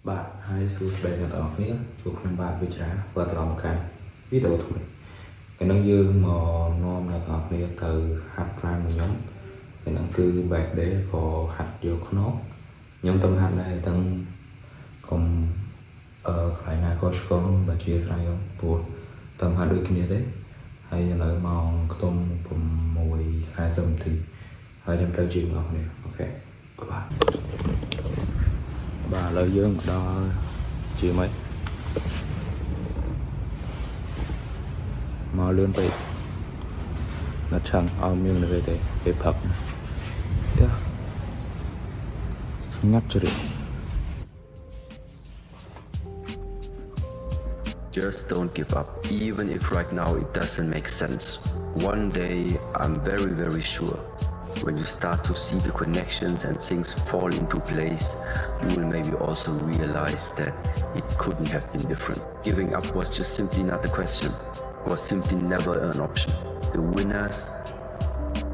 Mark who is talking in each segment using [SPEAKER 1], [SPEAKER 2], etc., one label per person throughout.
[SPEAKER 1] បាទហើយសួស្តីអ្នកទាំងអស់គ្នាជួបខ្ញុំបាទវិជ្ជាបាទត្រង់ខាងវីដេអូថ្មីថ្ងៃនេះយើងមកនាំអ្នកទាំងអស់គ្នាទៅហាត់ប្រាណមួយខ្ញុំថ្ងៃនេះគឺ back day ក៏ហាត់យកខ្នងខ្ញុំទៅហាត់ដែរទាំងកុំខ្លាញ់ណាក៏ឆ្កងបើជាស្រ័យព្រោះទៅហាត់ដូចគ្នាទេហើយឥឡូវម៉ោងខ្ទង់6:40 នាទីហើយខ្ញុំទៅជីមអ្នកគ្នាអូខេបាទឥឡូវយើងមកដល់ជាម៉េចមកលឿនពេកណាត់ឆាំងឲ្យមាននៅទេពេលផឹកយ៉ាស្ងាត់ជ្រាប
[SPEAKER 2] Just don't give up, even if right now it doesn't make sense. One day, I'm very, very sure, when you start to see the connections and things fall into place, you will maybe also realize that it couldn't have been different. Giving up was just simply not a question, was simply never an option. The winners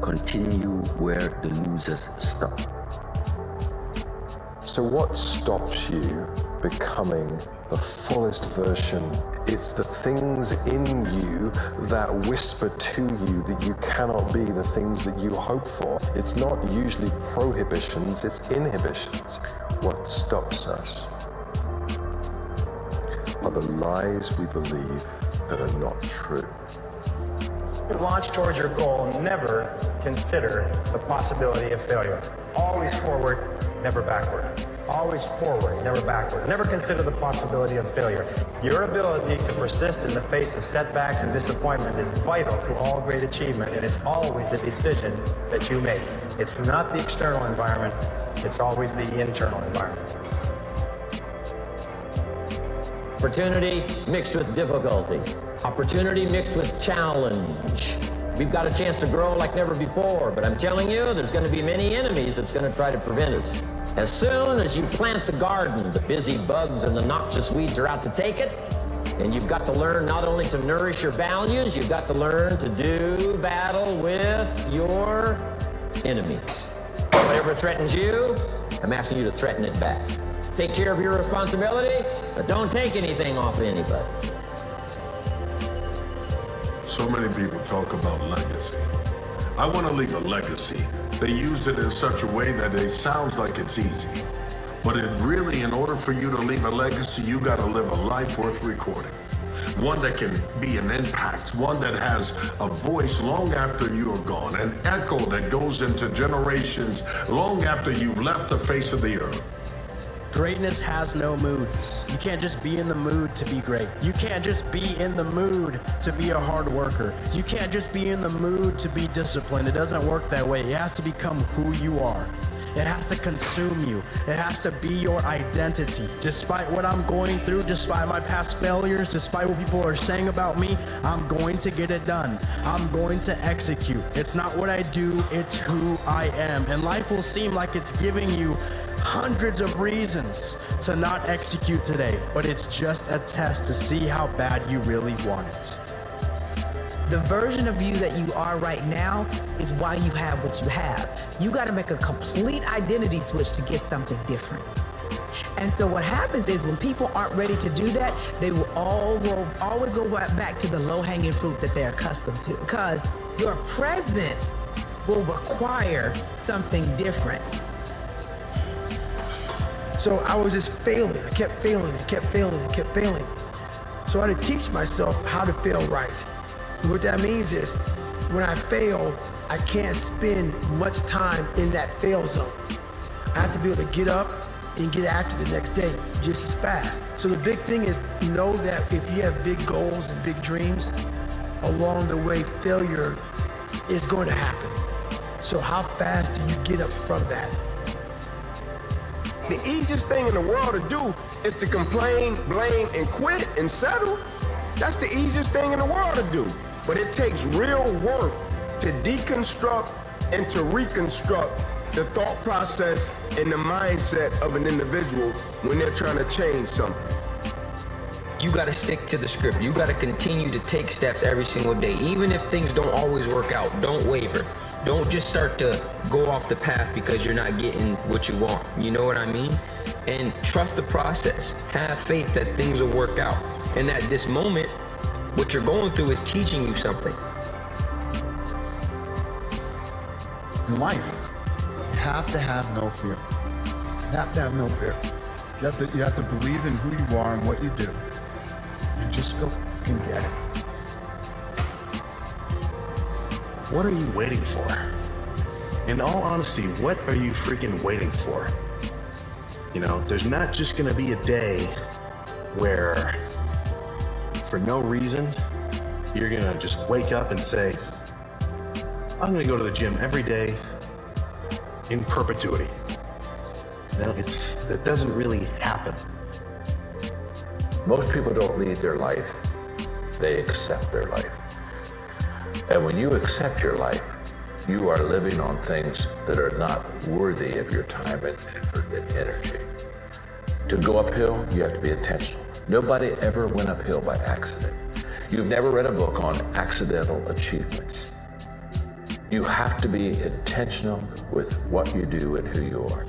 [SPEAKER 2] continue where the losers stop.
[SPEAKER 3] So what stops you becoming the fullest version? It's the things in you that whisper to you that you cannot be the things that you hope for. It's not usually prohibitions, it's inhibitions. What stops us are the lies we believe that are not true.
[SPEAKER 4] Launch towards your goal, never consider the possibility of failure. Always forward, never backward. Always forward, never backward. Never consider the possibility of failure. Your ability to persist in the face of setbacks and disappointment is vital to all great achievement, and it's always a decision that you make. It's not the external environment, it's always the internal environment.
[SPEAKER 5] Opportunity mixed with difficulty. Opportunity mixed with challenge. We've got a chance to grow like never before, but I'm telling you, there's going to be many enemies that's going to try to prevent us. As soon as you plant the garden, the busy bugs and the noxious weeds are out to take it, and you've got to learn not only to nourish your values, you've got to learn to do battle with your enemies. Whatever threatens you, I'm asking you to threaten it back. Take care of your responsibility, but don't take anything off of anybody.
[SPEAKER 6] So many people talk about legacy. I want to leave a legacy. They use it in such a way that it sounds like it's easy. But it really, in order for you to leave a legacy, you got to live a life worth recording. One that can be an impact, one that has a voice long after you're gone, an echo that goes into generations long after you've left the face of the earth.
[SPEAKER 7] Greatness has no moods. You can't just be in the mood to be great. You can't just be in the mood to be a hard worker. You can't just be in the mood to be disciplined. It doesn't work that way. It has to become who you are. It has to consume you. It has to be your identity. Despite what I'm going through, despite my past failures, despite what people are saying about me, I'm going to get it done. I'm going to execute. It's not what I do, it's who I am. And life will seem like it's giving you hundreds of reasons to not execute today, but it's just a test to see how bad you really want it.
[SPEAKER 8] The version of you that you are right now is why you have what you have. You got to make a complete identity switch to get something different. And so what happens is when people aren't ready to do that, they will always go back to the low-hanging fruit that they're accustomed to, because your presence will require something different.
[SPEAKER 9] So I was just failing. I kept failing. I kept failing. I kept failing. So I had to teach myself how to fail right. And what that means is when I fail, I can't spend much time in that fail zone. I have to be able to get up and get after the next day just as fast. So the big thing is know that if you have big goals and big dreams, along the way, failure is going to happen. So how fast do you get up from that?
[SPEAKER 10] The easiest thing in the world to do is to complain, blame, and quit and settle. That's the easiest thing in the world to do. But it takes real work to deconstruct and to reconstruct the thought process and the mindset of an individual when they're trying to change something.
[SPEAKER 5] You got to stick to the script. You got to continue to take steps every single day. Even if things don't always work out, don't waver.
[SPEAKER 11] Don't just start to go off the path because you're not getting what you want. You know what I mean? And trust the process. Have faith that things will work out. And that this moment, what you're going through is teaching you something.
[SPEAKER 12] In life, you have to have no fear. You have to have no fear. You have to believe in who you are and what you do. And just go and get it.
[SPEAKER 13] What are you waiting for? In all honesty, what are you freaking waiting for? You know, there's not just gonna be a day where, for no reason, you're gonna just wake up and say, I'm gonna go to the gym every day in perpetuity. You know, that doesn't really happen.
[SPEAKER 14] Most people don't lead their life, they accept their life. And when you accept your life, you are living on things that are not worthy of your time and effort and energy. To go uphill, you have to be intentional. Nobody ever went uphill by accident. You've never read a book on accidental achievements. You have to be intentional with what you do and who you are.